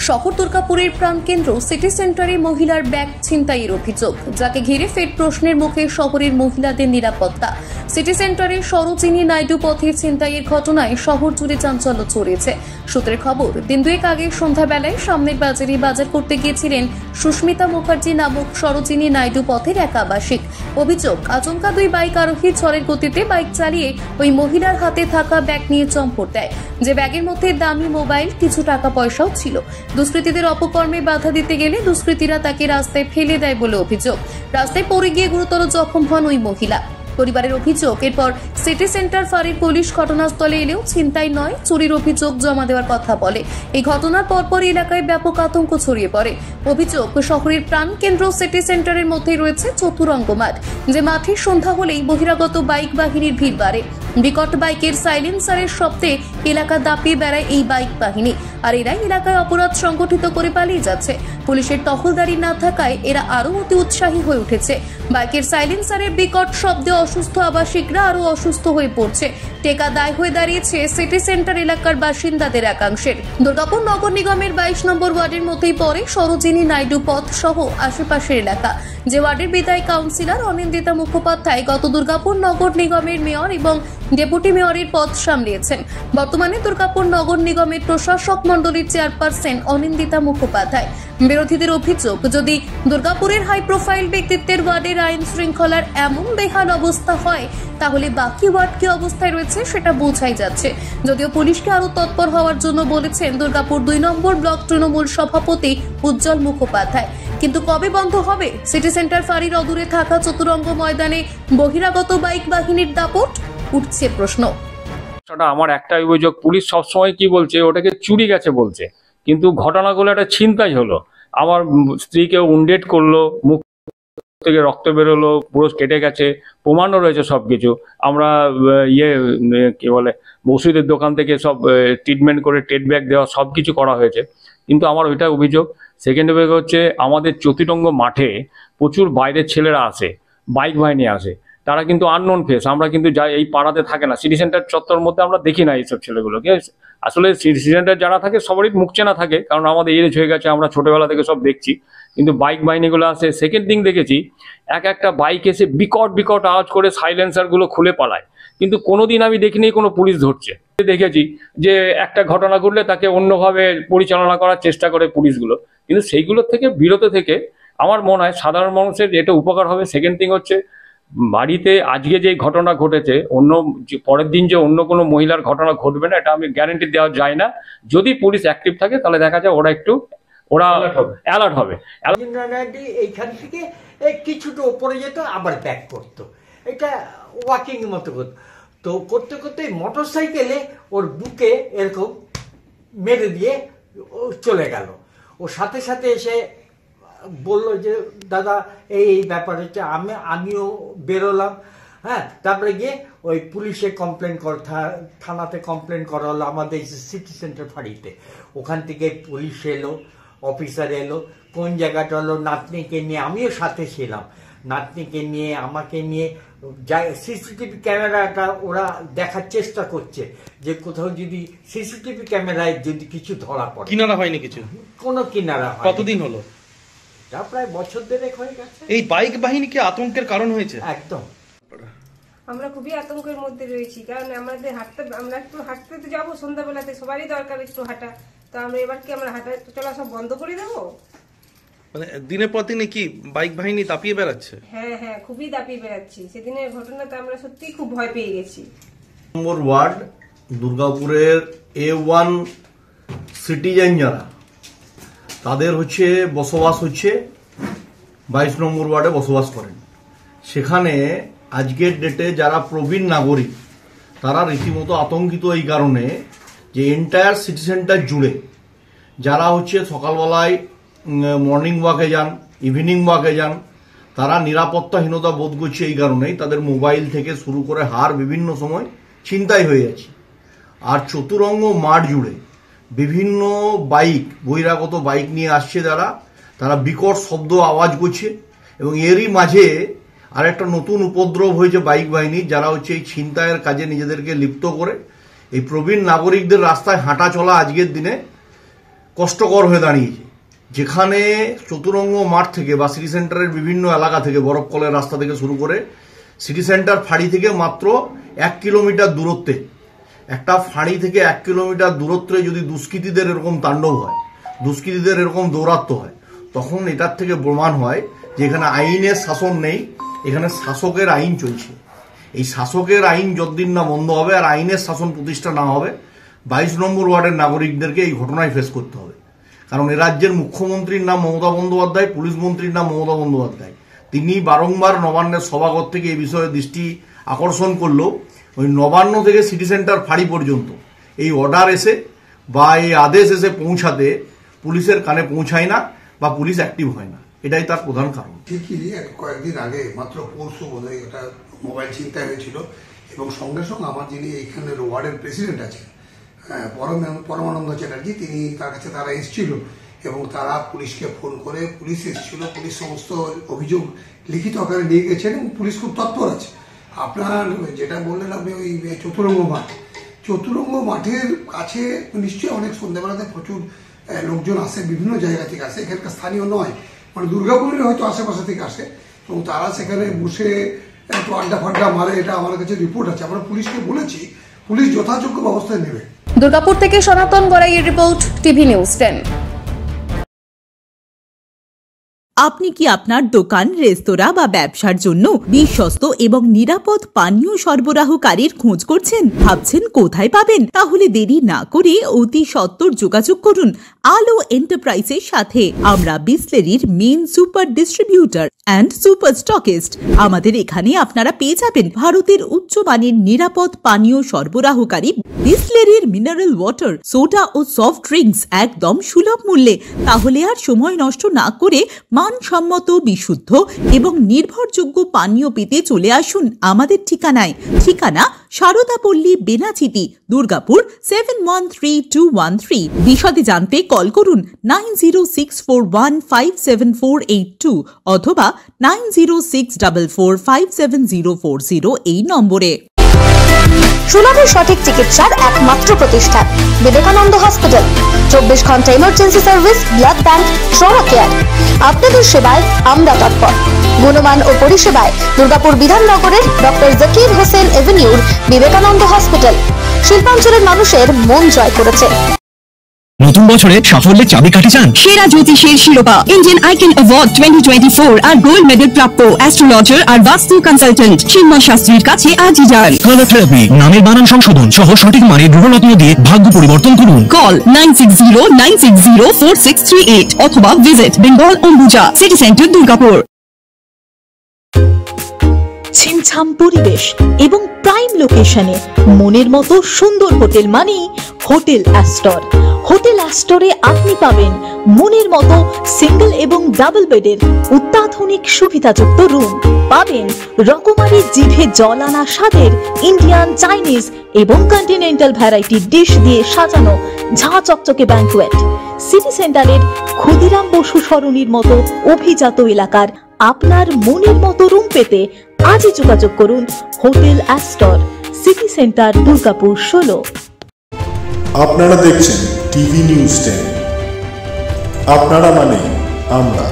শহর দুর্গাপুরের প্রাণকেন্দ্র সিটি সেন্টারে মহিলার ব্যাগ ছিনতাইয়ের অভিযোগ, যাকে ঘিরে ফের প্রশ্নের মুখে শহরের মহিলাদের নিরাপত্তা। সিটি সেন্টারের সরোজিনী নাইডু পথে ছিনতাইয়ের ঘটনায় শহর জুড়ে চাঞ্চল্য ছড়িয়েছে। সূত্রের খবর, দিন দুয়েক আগে সন্ধ্যাবেলায় সামনের বাজারে বাজার করতে গিয়েছিলেন সুস্মিতা মুখার্জি নামক সরোজিনী নাইডু পথের এক আবাসিক। অভিযোগ, আচমকা দুই বাইক আরোহী ঝড়ের গতিতে বাইক চালিয়ে ওই মহিলার হাতে থাকা ব্যাগ নিয়ে চম্পট দেয়, যে ব্যাগের মধ্যে দামি মোবাইল, কিছু টাকা পয়সাও ছিল। দুষ্কৃতীদের অপকর্মে বাধা দিতে গেলে দুষ্কৃতীরা তাকে রাস্তায় ফেলে দেয় বলে অভিযোগ। রাস্তায় পড়ে গিয়ে গুরুতর জখম হন ওই মহিলা। পরিবারের অভিযোগ, এরপর সিটি সেন্টার ফাঁড়ির পুলিশ ঘটনাস্থলে এলেও ছিনতাই নয়, চুরির অভিযোগ জমা দেওয়ার কথা বলে। এই ঘটনার পরপর এলাকায় ব্যাপক আতঙ্ক ছড়িয়ে পড়ে। অভিযোগ, শহরের প্রাণকেন্দ্র সিটি সেন্টারের মধ্যেই রয়েছে চতুরঙ্গ মাঠ, যে মাঠে সন্ধ্যা হলেই বহিরাগত বাইক বাহিনীর ভিড় বাড়ে। বিকট বাইকের সাইলেন্সারের শব্দে এলাকা দাপিয়ে বেড়ায় এই বাইক বাহিনী, আর এরাই এলাকায় অপরাধ সংগঠিত করে পালিয়ে যাচ্ছে। পুলিশের টহলদারি না থাকায় এরা আরো অতি উৎসাহী হয়ে উঠেছে। বাইকের সাইলেন্সারের বিকট শব্দে অসুস্থ আবাসিকরা আরো অসুস্থ হয়ে পড়ছে। টেকা দায় হয়ে দাঁড়িয়েছে সিটি সেন্টার এলাকার বাসিন্দাদের একাংশের। দুর্গাপুর নগর নিগমের 22 নম্বর ওয়ার্ডের মধ্যেই পড়ে সরোজিনী নাইডু পথ সহ আশেপাশের এলাকা, যে ওয়ার্ডের বিদায়ী কাউন্সিলর অনিন্দিতা মুখোপাধ্যায় গত দুর্গাপুর নগর নিগমের মেয়র এবং ডেপুটি মেয়রের পদ সামলিয়েছেন। বর্তমানে দুর্গাপুর নগর নিগমের প্রশাসক মণ্ডলীর চেয়ারপারসন অনিন্দিতা মুখোপাধ্যায়। বিরোধীদের অভিযোগ, যদি দুর্গাপুরের হাই প্রোফাইল ব্যক্তিত্বের ওয়ার্ডের আইন শৃঙ্খলার এমন বেহাল অবস্থা হয়, তাহলে বাকি ওয়ার্ড কি অবস্থায় রয়েছে সেটা বোঝাই যাচ্ছে। যদিও পুলিশকে আরো তৎপর হওয়ার জন্য বলেছেন দুর্গাপুর 2 নম্বর ব্লক তৃণমূল সভাপতি উজ্জ্বল মুখোপাধ্যায়, কিন্তু কবে বন্ধ হবে সিটি সেন্টার ফাঁড়ির অদূরে থাকা চতুরঙ্গ ময়দানে বহিরাগত বাইক বাহিনীর দাপট, উঠছে প্রশ্ন। আমার একটা অভিযোগ, পুলিশ সবসময় কি বলছে, ওটাকে চুরি গেছে বলছে, কিন্তু ঘটনাগুলো একটা ছিনতাই হলো। আমার স্ত্রীকে উন্ডেট করলো, মুখ থেকে রক্ত বেরোলো, পুরো কেটে গেছে, প্রমাণও রয়েছে সবকিছু। আমরা কি বলে ওষুধের দোকান থেকে সব ট্রিটমেন্ট করে টেট ব্যাগ দেওয়া সবকিছু করা হয়েছে, কিন্তু আমার ওইটা অভিযোগ। সেকেন্ড অভিযোগ হচ্ছে, আমাদের চতুরঙ্গ মাঠে প্রচুর বাইরের ছেলেরা আসে, বাইক বাহিনী আসে, তারা কিন্তু আননোন ফেস। আমরা কিন্তু যাই এই পাড়াতে থাকে না, সিটি সেন্টার চত্বর মধ্যে আমরা দেখি না এইসব ছেলেগুলোকে। আসলে সিটি সেন্টার যারা থাকে সবারই মুখ চেনা থাকে, কারণ আমাদের এজ হয়ে গেছে, আমরা ছোটবেলা থেকে সব দেখছি, কিন্তু বাইক বাহিনীগুলো আসে। সেকেন্ড থিং দেখেছি, একটা বাইক এসে বিকট আওয়াজ করে সাইলেন্সারগুলো খুলে পালায়, কিন্তু কোনোদিন আমি দেখিনি কোনো পুলিশ ধরছে। দেখেছি যে একটা ঘটনা ঘটলে তাকে অন্যভাবে পরিচালনা করার চেষ্টা করে পুলিশগুলো, কিন্তু সেইগুলোর থেকে বিরত থেকে আমার মনে হয় সাধারণ মানুষের এটা উপকার হবে। সেকেন্ড থিং হচ্ছে, বাড়িতে আজকে যে ঘটনা ঘটেছে, পরের দিন যে অন্য কোনো মহিলার ঘটনা ঘটবে না, এটা আমি গ্যারান্টি দেওয়া যায় না। যদি পুলিশ অ্যাক্টিভ থাকে তাহলে দেখা যায় ওরা অ্যালার্ট হবে। এইখান থেকে কিছুটা উপরে যেত, আবার ব্যাক করতো, এটা ওয়াকিং মতো করতো। তো করতে করতে মোটর সাইকেলে ওর বুকে এরকম মেরে দিয়ে চলে গেল। ও সাথে সাথে এসে বললো যে দাদা এই ব্যাপার হচ্ছে, আমিও বেরোলাম। হ্যাঁ, তারপরে গিয়ে ওই পুলিশে কমপ্লেন থানাতে কমপ্লেন করা হলো আমাদের সিটি সেন্টার ফাঁড়িতে। ওখান থেকে পুলিশ এলো, অফিসার এলো, কোন জায়গাটা হলো, নাতনিকে নিয়ে, আমিও সাথে ছিলাম, নাতনিকে নিয়ে আমাকে নিয়ে সিসিটিভি ক্যামেরাটা ওরা দেখার চেষ্টা করছে যে কোথাও যদি সিসিটিভি ক্যামেরায় যদি কিছু ধরা পড়ে। কিনারা হয়নি কিছু, কোনো কিনারা। কতদিন হলো? তা প্রায় বছর দেড়েক হয়ে গেছে। এই বাইক বাহিনী কি আতঙ্কের কারণ হয়েছে? একদম, আমরা খুবই আতঙ্কের মধ্যে রয়েছি, কারণ আমরা একটু হাঁটতে তো যাবো সন্ধ্যাবেলাতে, সবারই দরকার একটু হাঁটা। তো আমরা এবার কি আমরা হাঁটা চলা সব বন্ধ করে দেবো? মানে দিনের পর দিনে কি বাইক বাহিনী দাপিয়ে বেড়াচ্ছে? হ্যাঁ, খুবই দাপিয়ে বেড়াচ্ছি। সেদিনের ঘটনাতে আমরা সত্যি খুব ভয় পেয়ে গেছি। নম্বর ওয়ার্ড দুর্গাপুরের A1 সিটিজেন যারা, তাদের বসবাস 22 নম্বর ওয়ার্ডে বসবাস করেন। সেখানে আজকের ডেটে যারা প্রবীণ নাগরিক, তারা রীতিমতো আতঙ্কিত এই কারণে যে এন্টায়ার সিটি সেন্টার জুড়ে যারা সকালবেলায় মর্নিং ওয়াকে যান, ইভিনিং ওয়াকে যান, তারা নিরাপত্তাহীনতা বোধ করছে। এই কারণেই তাদের মোবাইল থেকে শুরু করে হার বিভিন্ন সময় ছিনতাই হয়ে যাচ্ছে। আর চতুরঙ্গ মাঠ জুড়ে বিভিন্ন বাইক, বহিরাগত বাইক নিয়ে আসছে, তারা বিকট শব্দ আওয়াজ করছে। এবং এরই মাঝে আরেকটা নতুন উপদ্রব হয়েছে বাইক বাহিনী, যারা এই ছিনতাইয়ের কাজে নিজেদেরকে লিপ্ত করে এই প্রবীণ নাগরিকদের রাস্তায় হাঁটা চলা আজকের দিনে কষ্টকর হয়ে দাঁড়িয়েছে, যেখানে চতুরঙ্গ মাঠ থেকে বা সিটি সেন্টারের বিভিন্ন এলাকা থেকে, বরফকলের রাস্তা থেকে শুরু করে সিটি সেন্টার ফাঁড়ি থেকে মাত্র 1 কিলোমিটার দূরত্বে, একটা ফাঁড়ি থেকে 1 কিলোমিটার দূরত্বে যদি দুষ্কৃতীদের এরকম তাণ্ডব হয়, দুষ্কৃতীদের এরকম দৌরাত্ম্য হয়, তখন এটার থেকে প্রমাণ হয় যে এখানে আইনের শাসন নেই, এখানে শাসকের আইন চলছে। এই শাসকের আইন যতদিন না বন্ধ হবে আর আইনের শাসন প্রতিষ্ঠা না হবে, 22 নম্বর ওয়ার্ডের নাগরিকদেরকে এই ঘটনায় ফেস করতে হবে। কারণ এ রাজ্যের মুখ্যমন্ত্রীর নাম মমতা বন্দ্যোপাধ্যায়, পুলিশ মন্ত্রীর নাম মমতা বন্দ্যোপাধ্যায়। তিনি বারংবার নবান্নের সভাঘর থেকে এই বিষয়ে দৃষ্টি আকর্ষণ করলেও ওই নবান্ন থেকে সিটি সেন্টার ফাঁড়ি পর্যন্ত এই অর্ডার এসে বা এই আদেশ এসে পৌঁছাতে পুলিশের কানে পৌঁছায় না বা পুলিশ অ্যাক্টিভ হয় না, এটাই তার প্রধান কারণ। ঠিকই কয়েকদিন আগে মাত্র পরশু বোধহয় এটা মোবাইল ছিনতাই হয়েছিল এবং সঙ্গে সঙ্গে আমার যিনি এইখানের ওয়ার্ডের প্রেসিডেন্ট আছে পরমানন্দ চ্যাটার্জি, তিনি তার কাছে তারা এসেছিল এবং তারা পুলিশকে ফোন করে, পুলিশ এসেছিল, পুলিশ সমস্ত অভিযোগ লিখিত আকারে নিয়ে গেছেন এবং পুলিশ খুব তৎপর আছে। আপনার যেটা বললেন আপনি ওই চতুরঙ্গ মাঠের কাছে নিশ্চয়ই অনেক সন্ধ্যাবেলাতে প্রচুর লোকজন আসে, বিভিন্ন জায়গা থেকে আসে, এখানকার স্থানীয় নয়, মানে দুর্গাপুরের হয়তো আশেপাশে থেকে আসে এবং তারা সেখানে বসে একটু আড্ডা ফাড্ডা মারে, এটা আমার কাছে রিপোর্ট আছে। আমরা পুলিশকে বলেছি, পুলিশ যথাযোগ্য ব্যবস্থা নেবে। দুর্গাপুর থেকে সনাতন গড়াইয়ের রিপোর্ট, টিভি নিউজ 10। আপনি কি আপনার দোকান, রেস্তোরাঁ বা ব্যবসার জন্য বিশ্বস্ত এবং নিরাপদ পানীয় সরবরাহকারীর খোঁজ করছেন? ভাবছেন কোথায় পাবেন? তাহলে দেরি না করে অতি সত্বর যোগাযোগ করুন আলো এন্টারপ্রাইজের সাথে। আমরা বিসলেরির main super distributor and super stockist. আমাদের এখানে আপনারা পেয়ে যাবেন ভারতের উচ্চমানের নিরাপদ পানীয় সরবরাহকারী বিসলেরির মিনারেল ওয়াটার, সোডা ও সফট ড্রিঙ্কস একদম সুলভ মূল্যে। তাহলে আর সময় নষ্ট না করে মানসম্মত, বিশুদ্ধ এবং নির্ভরযোগ্য পানীয় পেতে চলে আসুন আমাদের ঠিকানায়। ঠিকানা সারদাপল্লী, বেনাচিটি, দুর্গাপুর 713213। বিশদে জানতে কল করুন 9064157482 অথবা 9064457040 এই নম্বরে। সুলভের সঠিক চিকিৎসার একমাত্র প্রতিষ্ঠান বিবেকানন্দ হসপিটাল। 24 ঘন্টা emergency service, blood bank, trauma care. আপনাদের সেবায় আমরা তৎপর। গুণমান ও পরিষেবায় দুর্গাপুর বিধাননগরের ডক্টর জাকির হোসেন এভিনিউর বিবেকানন্দ হসপিটাল শিল্পাঞ্চলের মানুষের মন জয় করেছে। নতুন বছরে সাফল্যের চাবিকাঠি চান? সেরা জ্যোতিষের শিরোপা, ইন্ডিয়ান আইকন অ্যাওয়ার্ড 2024 আর গোল্ড মেডেল প্রাপ্ত অ্যাস্ট্রোলজার আর বাস্তু কনসালটেন্ট চিন্ময় শাস্ত্রীর কাছে আজই যান। কালার থেরাপি, নামের বানান সংশোধন সহ সঠিক মানের গ্রহরত্ন দিয়ে ভাগ্য পরিবর্তন করুন। কল 9609604638 অথবা visit Bengal Ambuja, city centre, Durgapur. ছিমছাম পরিবেশ এবং প্রাইম লোকেশনে মনের মতো সুন্দর হোটেল মানেই হোটেল অ্যাস্টর। হোটেল অ্যাস্টরে আপনি পাবেন মনের মতো সিঙ্গেল এবং ডাবল বেডের অত্যাধুনিক সুবিধাযুক্ত রুম, পাবেন রকমারি জিভে জল আনা স্বাদের ইন্ডিয়ান, চাইনিজ এবং কন্টিনেন্টাল ভ্যারাইটি ডিশ দিয়ে সাজানো ঝাঁ চকচকে ব্যাংকুয়েট। সিটি সেন্টারের ক্ষুদিরাম বসু সরণির মতো অভিজাত এলাকার আপনার মনের মতো রুম পেতে আজই যোগাযোগ করুন hotel Astor, city centre, Durgapur 16। আপনারা দেখছেন টিভি নিউজ 10। আপনারা মানে আমরা।